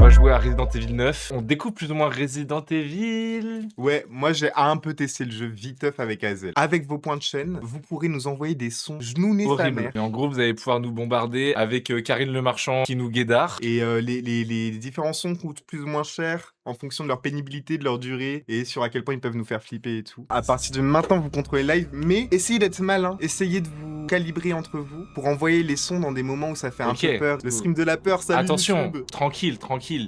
va jouer à Resident Evil 9. On découvre plus ou moins Resident Evil. Ouais, moi j'ai un peu testé le jeu viteuf avec Hazel. Avec vos points de chaîne, vous pourrez nous envoyer des sons genoux sa Horrible. mère. Et en gros, vous allez pouvoir nous bombarder avec Karine Le Marchand qui nous guédard. Et les différents sons coûtent plus ou moins cher en fonction de leur pénibilité, de leur durée et sur à quel point ils peuvent nous faire flipper et tout. À partir de maintenant, vous contrôlez live, mais essayez d'être malin. Essayez de vous calibrer entre vous pour envoyer les sons dans des moments où ça fait un peu peur. Le stream de la peur, salut Attention, YouTube. tranquille.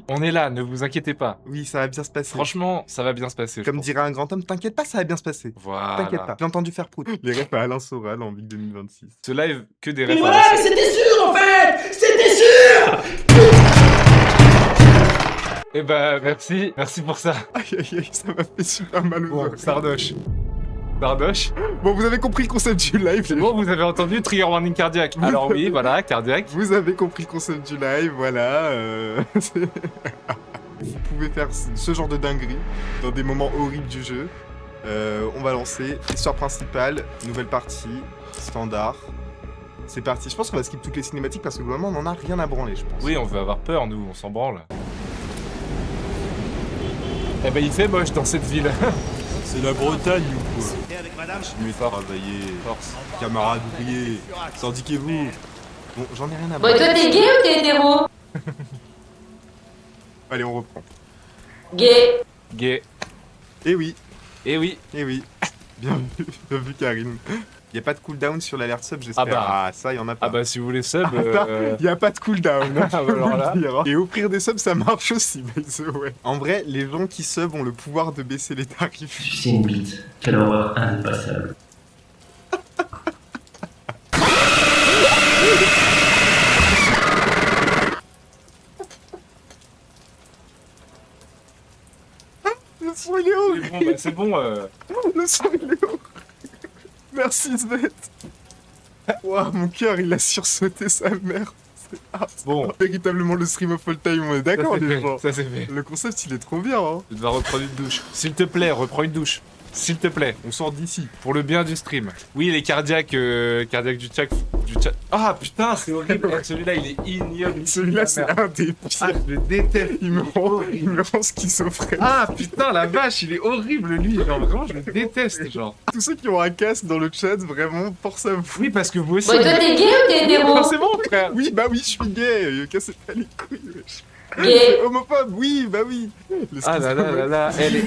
On est là, ne vous inquiétez pas. Oui, ça va bien se passer. Franchement, ça va bien se passer. Comme dirait un grand homme, t'inquiète pas, ça va bien se passer. Voilà. T'inquiète pas. J'ai entendu faire prout. Les refs à Alain Soral en Vic 2026. Ce live, que des Mais références. voilà, mais c'était sûr en fait. C'était sûr. Eh bah, merci pour ça. Aïe aïe aïe, ça m'a fait super mal aux Bon, oreilles. Sardoche. Bon, vous avez compris le concept du live. C'est bon, vous avez entendu Trigger Warning cardiaque. Alors oui, voilà, cardiaque. Vous avez compris le concept du live, voilà. Vous pouvez faire ce genre de dinguerie dans des moments horribles du jeu. On va lancer. Histoire principale, nouvelle partie, standard. C'est parti. Je pense qu'on va skip toutes les cinématiques parce que globalement on en a rien à branler, je pense. Oui, on veut avoir peur, nous, on s'en branle. Eh ben, il fait moche dans cette ville. C'est la Bretagne ou quoi? Et avec madame. Je m'y travailler. Force. Camarades ouvriers. Syndiquez-vous. Bon, j'en ai rien à Bon, et branler. toi, t'es gay ou t'es hétéro? Allez, on reprend. Gay. Gay. Eh oui, Eh oui. eh oui. Bien vu Karine. Y a pas de cooldown sur l'alerte sub, j'espère. Ah bah. Ça, y en a pas. Ah bah, si vous voulez sub, Y a pas de cooldown. Ah bah, alors là. Et offrir des subs, ça marche aussi, by the way. En vrai, les gens qui sub ont le pouvoir de baisser les tarifs. Sucer une bite. Quelle horreur indépassable. Le son, il est horrible. Bon, bah, c'est bon. Le son, il est horrible. Merci, Svet. Waouh, mon cœur, il a sursauté sa mère. C'est Bon. véritablement le stream of all time, on est d'accord, les gens. Ça c'est fait. Le concept, il est trop bien, hein. Tu devras reprendre une douche. S'il te plaît, reprends une douche. S'il te plaît. On sort d'ici. Pour le bien du stream. Oui, les cardiaques, cardiaques du chat. Ah putain, c'est horrible. Celui-là, il est ignoble. Celui-là, c'est un des pires. Ah, je le déteste. Il me rend schizophrène. Ah putain, la vache, il est horrible lui. Genre vraiment, je le déteste. Genre. Tous ceux qui ont un casque dans le chat, vraiment, force à vous. Oui, parce que vous aussi. Bon, et toi, t'es gay ou t'es hétéro? Forcément, frère. Oui, bah oui, je suis gay. Cassez pas les couilles, wesh. Gay. Homophobe, oui, bah oui. Le Ah là là là là, elle est.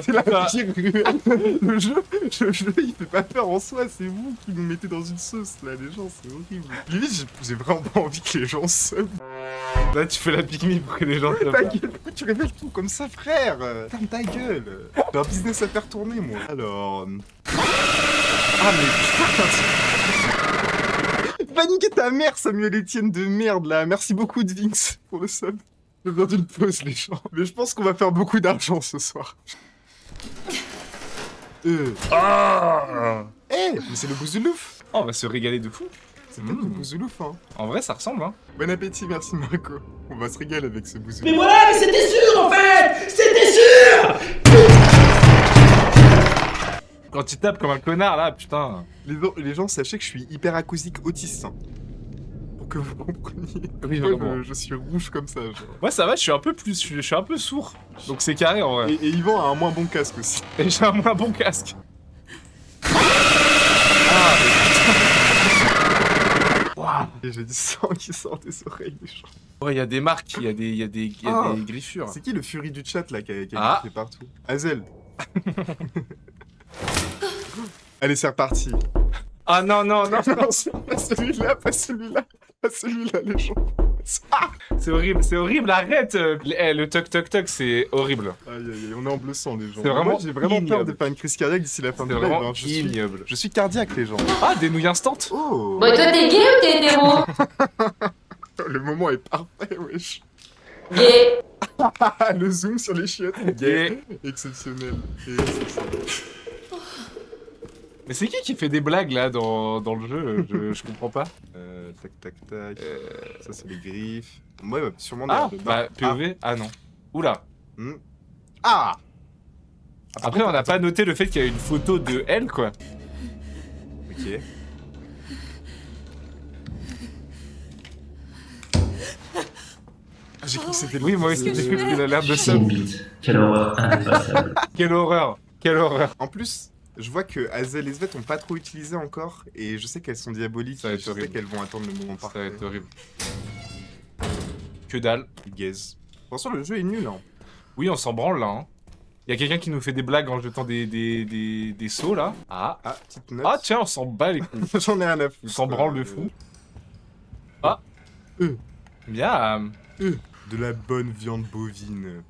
c'est la putain. pire ruelle. Le jeu, il fait pas peur en soi, c'est vous qui nous mettez dans une sauce, là, les gens, c'est horrible. Limite, j'ai vraiment pas envie que les gens sub. Là, tu fais la pique-me pour que les gens te Ta gueule, pourquoi tu révèles tout comme ça, frère? Ferme ta gueule. J'ai un business à faire tourner, moi. Alors... Ah, mais putain. Va niquer ta mère, Samuel Etienne de merde, là. Merci beaucoup, Dvinx, pour le sub. J'ai besoin d'une pause, les gens. Mais je pense qu'on va faire beaucoup d'argent ce soir. Ah. Eh, mais c'est le bouzoulouf. Oh, on va se régaler de fou. C'est peut-être le bouzoulouf, hein. En vrai, ça ressemble, hein. Bon appétit, merci Marco. On va se régaler avec ce bouzoulouf. Mais voilà, mais c'était sûr en fait. C'était sûr. Quand tu tapes comme un connard, là, putain. Les gens, sachez que je suis hyper acousique autiste. Hein. Pour que vous compreniez. Oui, Pourquoi vraiment. je suis rouge comme ça, genre. Moi, ça va, je suis un peu plus. Je suis un peu sourd. Donc c'est carré en vrai. Et Yvan a un moins bon casque aussi. Et j'ai un moins bon casque. Ah, mais putain. Waouh. Et j'ai du sang qui sort des oreilles des gens. Ouais, il y a des marques, il y a des Ah. griffures. C'est qui le fury du chat là qui a Ah. griffé partout? Hazel. Allez, c'est reparti. Ah non, non, non. Non, c'est pas celui-là, pas celui-là. Pas celui-là, les gens. Ah. C'est horrible, arrête. Le toc toc toc, c'est horrible. Aïe aïe aïe, on est en bleu sang, les gens. C'est vraiment Moi, j'ai vraiment peur ignoble. de faire une crise cardiaque d'ici la fin C'est du live. vraiment Hein. ignoble. Je suis cardiaque, les gens. Ah, des nouilles instant. Oh. Bon, et toi, t'es gay ou t'es hétéro? Le moment est parfait, wesh. Gay. Le zoom sur les chiottes. Gay. Exceptionnel. Exceptionnel. Mais c'est qui fait des blagues là dans le jeu? Je comprends pas. Tac tac tac. Ça c'est les griffes. Ouais, bah, sûrement. Ah, des- bah POV. Ah non. Oula. Hmm. Ah. Après, on n'a pas noté le fait qu'il y a une photo de elle, quoi. Ok. J'ai cru que c'était Oui, moi aussi, j'ai cru qu'il a l'air de C'est ça. une bite. Quelle horreur indépassable. Quelle horreur. Quelle horreur. En plus, je vois que Hazel et Svet ont pas trop utilisé encore, et je sais qu'elles sont diaboliques, Ça va et être je sais horrible. qu'elles vont attendre le moment Ça va parfait. être horrible. Que dalle. Gaze. Attention, le jeu est nul, hein. Oui, on s'en branle là. Hein. Y a quelqu'un qui nous fait des blagues en jetant des sauts là. Ah. Ah, petite note. Ah tiens, on s'en bat les couilles. J'en ai rien à foutre. On s'en branle de fou. Ah. Bien. De la bonne viande bovine.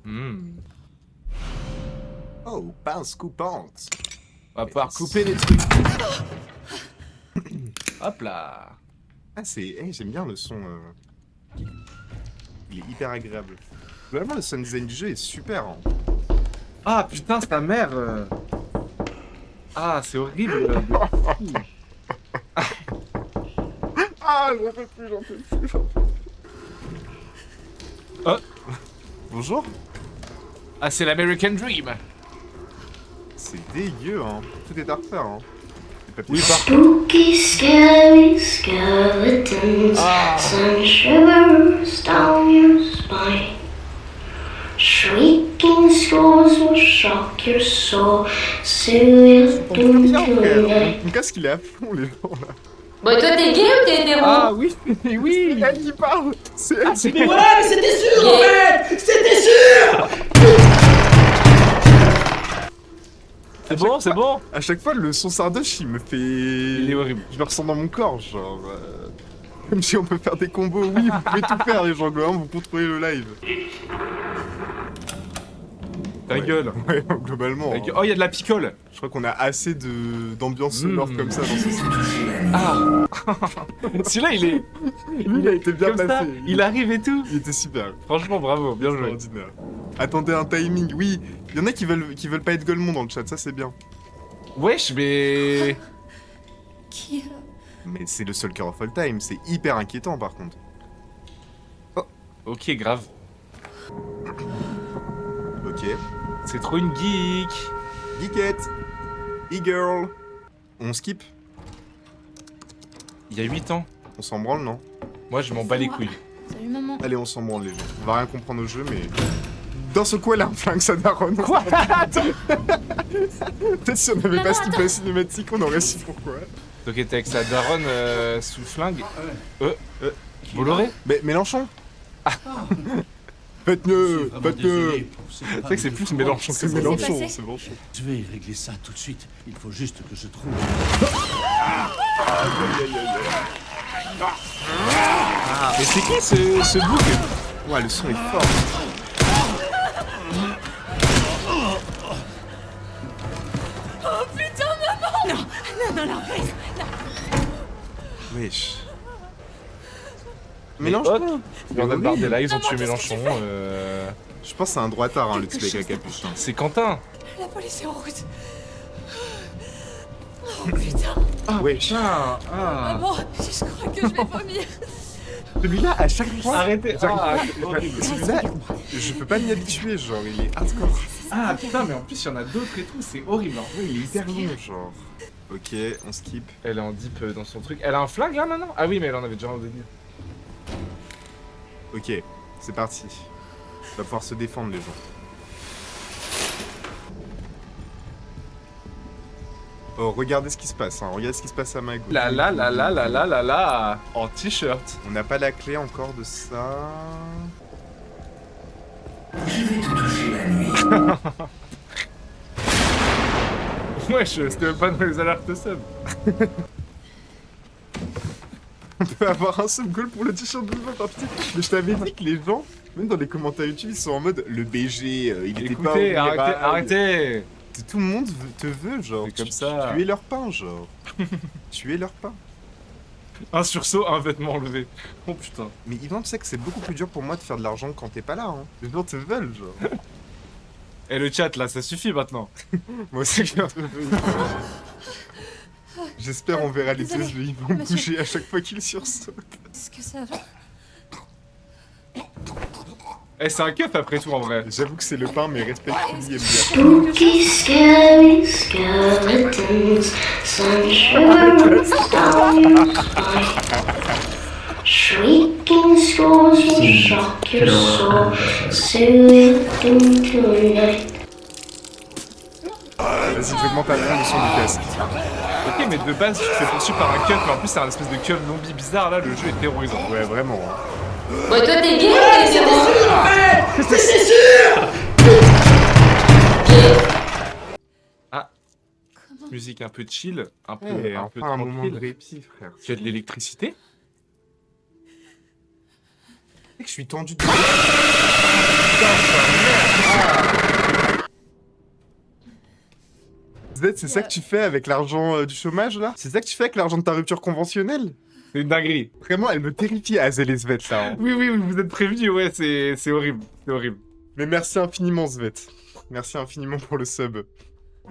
Oh, pince coupante. On va pouvoir couper les trucs. Hop là. Ah, c'est... j'aime bien le son. Il est hyper agréable. Vraiment, le sound design du jeu est super. Hein. Ah putain, c'est ta mère. Ah, c'est horrible. Ah, j'en peux plus, j'en peux plus. Oh. Bonjour. Ah, c'est l'American Dream. C'est dégueu, hein. Tout est à refaire, hein. Les papiers Oui, par Spooky, scary skeletons send shivers down your spine. Shrieking skulls will shock your soul, seal your On doom peut bien, frère. tonight. Mon casque, il est à fond, les gens, là. Bon, et toi, t'es gay ou t'es hétéro? Ah oui, oui. C'est elle qui parle. C'est elle qui Mais voilà, mais c'était sûr en fait. C'était sûr. C'est bon, c'est bon. À chaque fois, le son sardoche, il me fait... Il est horrible. Je le ressens dans mon corps, genre... Comme si on peut faire des combos. Oui, vous pouvez tout faire, les gens, globalement, vous contrôlez le live. Ta gueule. Ouais, globalement. Ta hein. gueule. Oh, il y a de la picole. Je crois qu'on a assez d'ambiance sonore comme ça dans ce site. Ah. Celui-là, il est. Il a été bien Comme ça, placé. il arrive et tout. Il était super. Franchement, bravo, bien joué. Extraordinaire. Attendez un timing. Oui, il y en a qui veulent pas être Golemon dans le chat, ça c'est bien. Wesh, mais. Mais c'est le seul cœur of all time, c'est hyper inquiétant par contre. Ok, grave. Ok. C'est trop une geek. Geekette. E-girl. On skip. Il y a 8 ans. On s'en branle, non? Moi, je m'en bats les couilles. Salut maman. Allez, on s'en branle les gens. On va rien comprendre au jeu, mais... Dans ce coup, elle a un flingue, sa daronne. Quoi? Peut-être si on avait pas skippé la cinématique, on aurait su pourquoi. Donc, elle était avec sa daronne sous flingue. Bolloré? Mais Mélenchon. Faites-le. Faites-le. C'est vrai que c'est plus Mélenchon que C'est Bolloré. Mélenchon, c'est Mélenchon. Je vais régler ça tout de suite. Il faut juste que je trouve. Mais c'est qui ce bouc? Ouais, le son est fort. Wesh. Mélenchon. Bernard Bardella, ils ont tué Mélenchon. Je pense que c'est un droitard, hein, le type avec la capuche. hein. C'est Quentin. La police est en route. Oh putain. Ah, Wesh. putain. Ah. Bon, je crois que je vais vomir. Celui-là, à chaque fois. Arrêtez. Ah, Celui-là, je peux pas m'y habituer, genre, il est hardcore. ah, putain, mais en plus, il y en a d'autres et tout. C'est horrible. Hein. Ouais, il est hyper long, genre. Ok, on skip. Elle est en deep dans son truc. Elle a un flingue là maintenant? Ah oui, mais elle en avait déjà un au début. Ok, c'est parti. On va pouvoir se défendre, les gens. Oh, regardez ce qui se passe, hein. Regardez ce qui se passe à ma gauche. La la la la la la la la. En t-shirt. On n'a pas la clé encore de ça. Ouais, c'était même pas dans les alertes sub. On peut avoir un sub goal pour le t-shirt de par pitié. Mais je t'avais dit que les gens, même dans les commentaires YouTube, ils sont en mode le BG, il était pas. Écoutez, arrêtez, vulnérable. arrêtez. Tout le monde te veut, genre. C'est comme ça. Tu es leur pain, genre. Tu es leur pain. Un sursaut, un vêtement enlevé. Oh putain. Mais Yvan, tu sais que c'est beaucoup plus dur pour moi de faire de l'argent quand t'es pas là, hein. Les gens te veulent, genre. Et le chat là, ça suffit maintenant. Moi aussi, je te veux. J'espère on verra les Désolé, yeux, ils vont monsieur. bouger à chaque fois qu'ils sursautent. Est-ce que ça va? Eh, c'est un keuf après tout en vrai. J'avoue que c'est le pain, mais respect qui aime bien. Spooky, scary skeletons send shivers down your spine. Shrieking scores will shock your soul. Soothing tonight. Vas-y, j'augmente à fond le son du casque. Ok, mais de base, tu te fais poursuivre par un keuf, mais en plus, c'est un espèce de keuf zombie bizarre. Là, le jeu est terrorisant. Ouais, vraiment. Hein. Bon, toi, t'es gay ou t'es hétéro? En fait, c'était sûr. Ah. Musique un peu chill, un peu, Ouais, un peu enfin un moment de tranquille. répit, frère. Tu as de l'électricité? Que je suis tendu de... Zed, c'est ça que tu fais avec l'argent du chômage, là? C'est ça que tu fais avec l'argent de ta rupture conventionnelle? C'est une dinguerie. Vraiment, elle me terrifie, Azel et Svet, là. Hein. Oui, oui, oui, vous êtes prévenus, ouais, c'est horrible. C'est horrible. Mais merci infiniment, Svet. Merci infiniment pour le sub.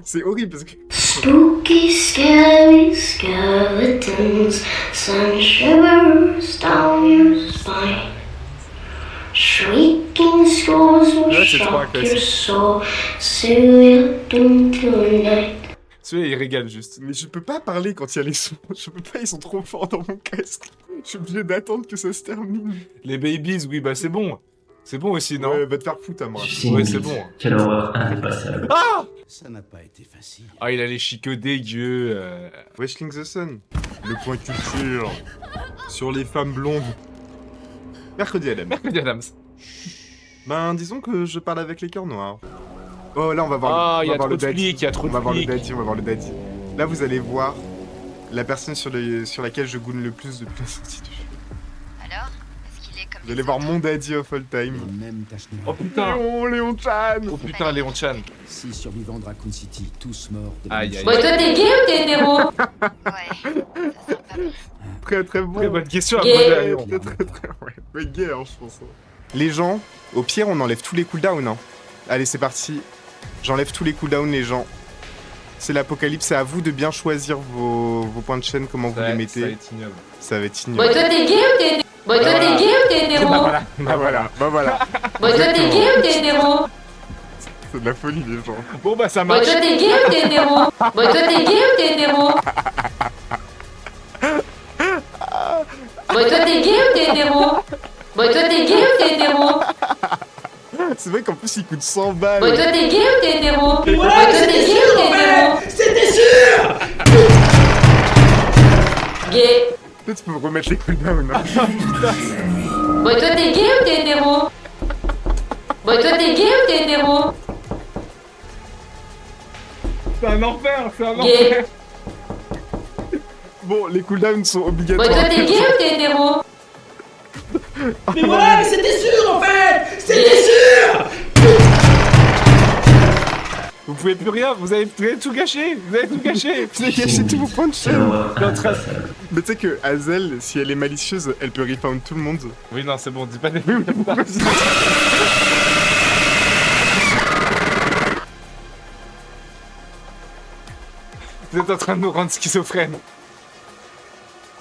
C'est horrible, parce que... Spooky, scary skeletons send shivers down your spine. Shrieking scores will Là, c'est trop shock agressif. your soul. Soothing tonight. Celui-là, il régale juste. Mais je peux pas parler quand il y a les sons. Je peux pas, ils sont trop forts dans mon casque. Je suis obligé d'attendre que ça se termine. Les babies, oui, bah c'est bon. C'est bon aussi, non? Ouais, va te faire foutre, Amra. Ouais, c'est bon. Quelle horreur indépassable. Ah! Ça n'a pas été facile. Ah, il a les chicots dégueux. Weshling the Sun. Le point culture. Sur les femmes blondes. Mercredi, Adam. Mercredi Adams. Ben, disons que je parle avec les cœurs noirs. Oh, là, on va voir Ah, le, il on y va a voir trop le de daddy. flics, il y a trop On de va voir le flics. daddy, on va voir le daddy. Là, vous allez voir la personne sur laquelle je goûne le plus depuis la sortie du jeu. Alors, est-ce qu'il est comme Vous allez voir mon daddy of all time. Les mêmes taches Oh noires. putain! Léon Chan. Oh putain, Léon Chan. 6 survivants de Raccoon City, tous morts de la Aïe, même aïe. Bon, toi, t'es gay ou t'es hétéro? Ouais, ça sent pas bon. Très très bon. Très bonne question à Gay. poser à Ouais, Léon. très très très ouais. Mais gay, hein, je pense. Les gens, au pire, on enlève tous les cooldowns. Hein. Allez, c'est parti. J'enlève tous les cooldowns, les gens. C'est l'apocalypse, c'est à vous de bien choisir vos points de chaîne, comment vous les Ça va mettez. être ignoble. Ça va être Bon, ignoble. toi, t'es gay ou t'es hétéro? Bon, toi, t'es gay ou t'es hétéro? Bah voilà. Bah voilà, bah voilà. Bon, toi, t'es gay ou t'es hétéro? C'est de la folie, les gens. Bon bah ça Bon, marche. toi, t'es gay ou t'es hétéro? Bon, toi, t'es gay ou t'es hétéro? Bon, toi, t'es gay ou t'es hétéro? Bon, toi, t'es gay ou t'es hétéro? C'est vrai qu'en plus, il coûte 100 balles. Bon, toi, t'es gay ou t'es hétéro? Bon, toi, Ouais, t'es c'était gay sûr ou en t'es hétéro? fait. C'était sûr. Gay. Peut-être tu peux remettre les cooldowns. Hein. Bon, toi, t'es gay ou t'es hétéro? Bon, toi, t'es gay ou t'es hétéro? C'est un enfer, c'est un Gay. enfer. Bon, les cooldowns sont Bon, obligatoires. toi, t'es gay ou t'es hétéro? Mais voilà, mais c'était sûr en fait. C'était sûr. Vous pouvez plus rien, vous avez tout gâché. Vous avez tout gâché. Vous avez gâché tous vos points de Quelle chaîne. horreur indépassable. Mais tu sais que Hazel, si elle est malicieuse, elle peut refound tout le monde. Oui, non, c'est bon, dis pas des Vous êtes en train de nous rendre schizophrènes.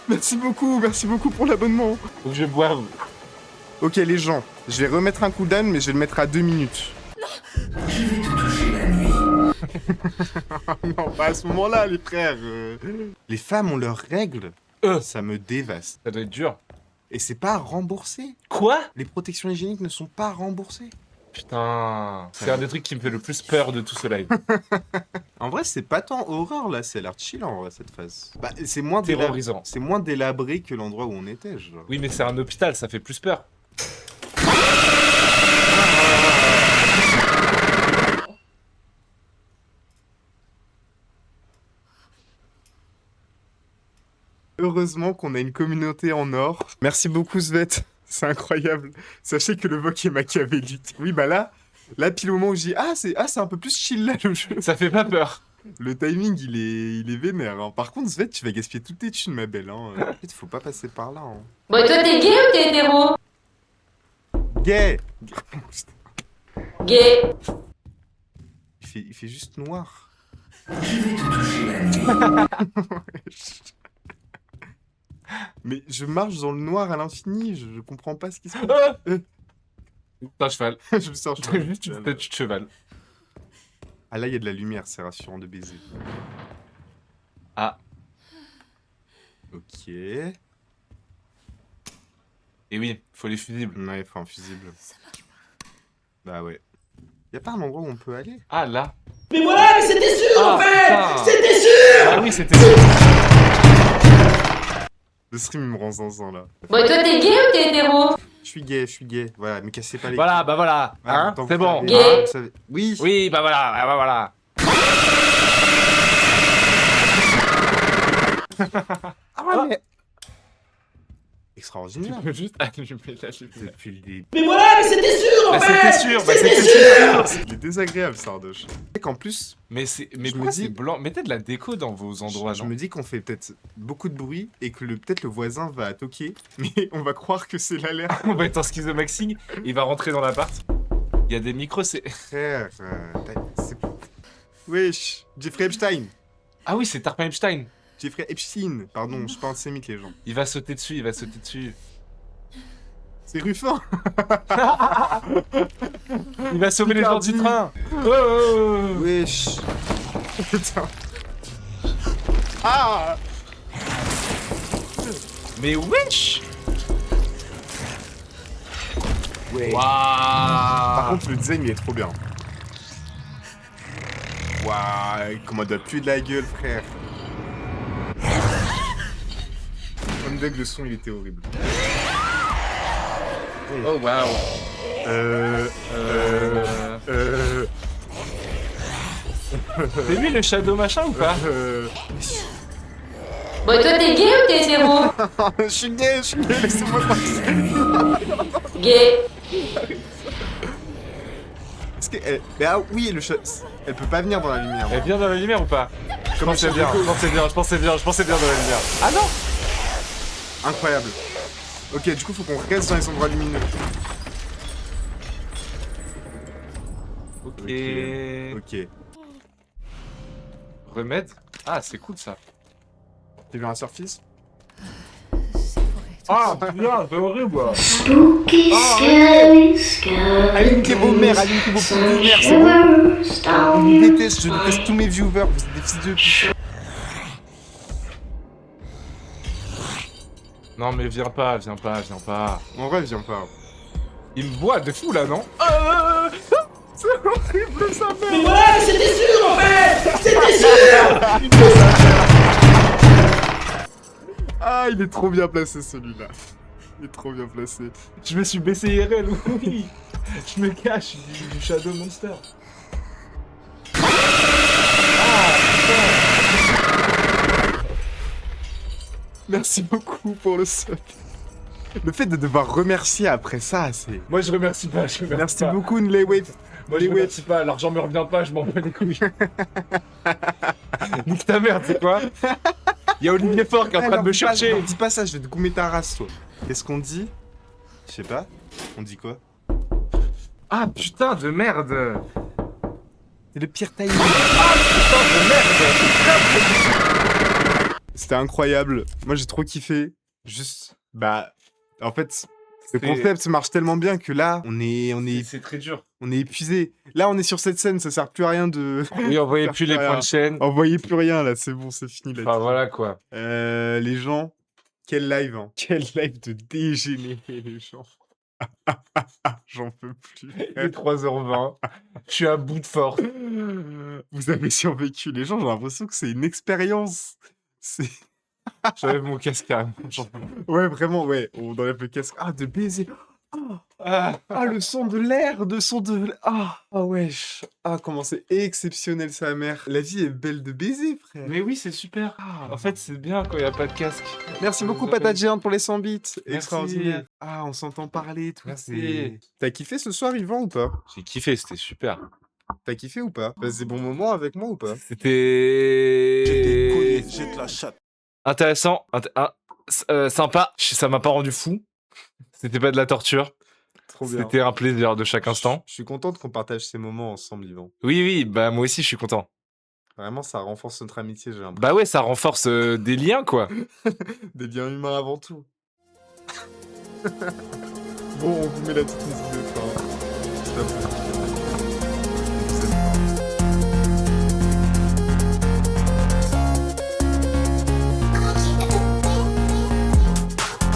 Merci beaucoup pour l'abonnement. Faut que je boive. Ok les gens, je vais remettre un cooldown mais je vais le mettre à 2 minutes. Non, pas à ce moment-là les frères. Les femmes ont leurs règles. Ça me dévaste. Ça doit être dur. Et c'est pas remboursé. Quoi? Les protections hygiéniques ne sont pas remboursées. Putain. C'est un des trucs qui me fait le plus peur de tout ce live. En vrai, c'est pas tant horreur là, c'est l'air chill en vrai cette phase. Bah, c'est moins Terrorisant. C'est moins délabré que l'endroit où on était, genre. Oui, mais c'est un hôpital, ça fait plus peur. Heureusement qu'on a une communauté en or. Merci beaucoup Svet, c'est incroyable. Sachez que le VOC est machiavélique. Oui bah là pile au moment où je dis c'est un peu plus chill là le jeu. Ça fait pas peur. Le timing il est vénère. Hein. Par contre Svet, tu vas gaspiller toutes tes thunes ma belle. Hein. En fait, faut pas passer par là. Hein. Bon, toi, t'es gay ou t'es hétéro? Gay. Gay. Il fait juste noir. Mais je marche dans le noir à l'infini, je comprends pas ce qui se passe. Putain, cheval. Je me sors Juste une statue de cheval. Ah là, il y a de la lumière, c'est rassurant de baiser. Ah. Ok. Et Et oui, faut les fusibles. Ouais, il faut un fusible. Bah ouais. Y a pas un endroit où on peut aller? Ah, là. Mais voilà, mais c'était sûr Ah, en fait. putain. C'était sûr. Ah oui, c'était... Le stream il me rend zinzin là. Bon, et toi, t'es gay ou t'es hétéro? Je suis gay. Voilà, me cassez pas les Voilà, bah voilà. couilles. Voilà, Hein, maintenant, c'est vous bon. savez. Gay. Ah, vous savez. Oui. Oui, bah voilà, bah voilà. Ah ouais, mais... Extraordinaire. Tu peux juste allumer la lumière. Depuis le début. Mais voilà, mais c'était sûr en Bah fait. c'était sûr, bah c'était sûr. Il est désagréable, Sardoche. Et qu'en plus, Mais Je pourquoi me c'est dis- blanc? Mettez de la déco dans vos endroits, je non? me dis qu'on fait peut-être beaucoup de bruit et que peut-être le voisin va toquer, mais on va croire que c'est l'alerte. On va être en schizomaxing, il va rentrer dans l'appart. Il y a des micros, c'est... Frère, c'est... Wesh, Jeffrey Epstein. Ah oui, c'est Tarpin Epstein. Jeffrey Epstein. Pardon, je suis pas antisémite, les gens. Il va sauter dessus, il va sauter dessus. C'est Ruffin. Il va sauver les gens du Picardie. train. Oh. Wesh. Putain. Ah. Mais wesh. Ouais. Waouh. Par contre, le design, il est trop bien. Waouh, comment elle doit puer de la gueule, frère. On dirait que le son, il était horrible. Oh waouh. C'est lui le shadow machin ou pas? Bon, et toi, t'es gay ou t'es hétéro? Je suis gay, laissez-moi tranquille. Gay. Est-ce que mais ah oui, le chat, elle peut pas venir dans la lumière. Elle vient dans la lumière ou pas? Je pensais sur bien, le je pensais bien dans la lumière. Ah non. Incroyable. Ok, du coup, faut qu'on reste dans les endroits lumineux. Ok. Ok. Remède. Ah, c'est cool ça. T'as vu un surface? Ah, putain, c'est horrible. Spooky, scary, scary. Alignez vos mères, alignez vos petites mères, c'est bon. Shivers down Je your déteste tous mes viewers, vous êtes des fils de pute. Non mais viens pas. En vrai, viens pas. Il me boit de fou là, non? C'est horrible, ça Mais voilà, mais c'était sûr en fait. C'était sûr. Ah, il est trop bien placé celui-là. Il est trop bien placé. Je me suis baissé IRL, oui. Je me cache du Shadow Monster. Merci beaucoup pour le sub. Le fait de devoir remercier après ça, c'est... Moi je remercie pas, Merci beaucoup, Nlewave. Moi je remercie pas, l'argent me revient pas, je m'en bats les couilles. Nique ta mère, tu sais quoi? Il y a Olivier Faure qui est en train de me chercher. Dis pas ça, je vais te goumer ta race, toi. Qu'est-ce qu'on dit? Je sais pas. On dit quoi? Ah putain de merde. C'est le pire timing. Putain de merde. C'était incroyable. Moi, j'ai trop kiffé. Juste, bah, en fait, le concept marche tellement bien que là, on est C'est très dur. épuisé. Là, on est sur cette scène, ça sert plus à rien de... Oui, on voyait plus les points de chaîne. On voyait plus rien, là, c'est bon, c'est fini. Là. Enfin voilà quoi. Les gens, quel live, hein. Quel live de dégénéré, les gens. J'en peux plus. Il est 3h20. Je suis à bout de force. Vous avez survécu. Les gens, j'ai l'impression que c'est une expérience. C'est... J'enlève mon casque carrément. Ouais, vraiment, ouais. On enlève le casque. Ah, de baiser. Ah. Ah, le son de l'air, Ah, wesh. Ah, comment c'est exceptionnel, sa mère. La vie est belle de baiser, frère. Mais oui, c'est super. En fait, c'est bien quand il n'y a pas de casque. Merci beaucoup, Vous Patate appelle- Géante, pour les 100 bits. Merci. Extraordinaire. Ah, on s'entend parler, tout. Merci. c'est- T'as kiffé ce soir, Yvan, ou pas? J'ai kiffé, c'était super. T'as kiffé ou pas? Passé des bons moments avec moi ou pas? C'était Jette la chatte. intéressant, sympa. Ça m'a pas rendu fou. C'était pas de la torture. Trop bien. C'était un plaisir de chaque instant. Je suis contente qu'on partage ces moments ensemble, Yvan. Oui, bah moi aussi je suis content. Vraiment, ça renforce notre amitié, j'ai l'impression. Bah ouais, ça renforce des liens quoi. Des liens humains avant tout. Bon, on vous met la petite musique de fin. J'espère que vous kiffez.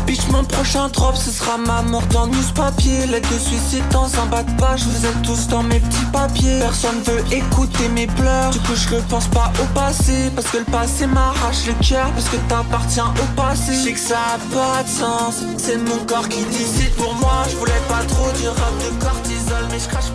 Bitch m'approche prochain drop, ce sera ma mort dans news papier. L'aide de suicide dans un bas de page, vous êtes tous dans mes petits papiers. Personne veut écouter mes pleurs, du coup je repense pas au passé. Parce que le passé m'arrache le cœur, parce que t'appartiens au passé. Je sais que ça a pas de sens, c'est mon corps qui décide pour moi. Je voulais pas trop du rap de cortisol, mais je crache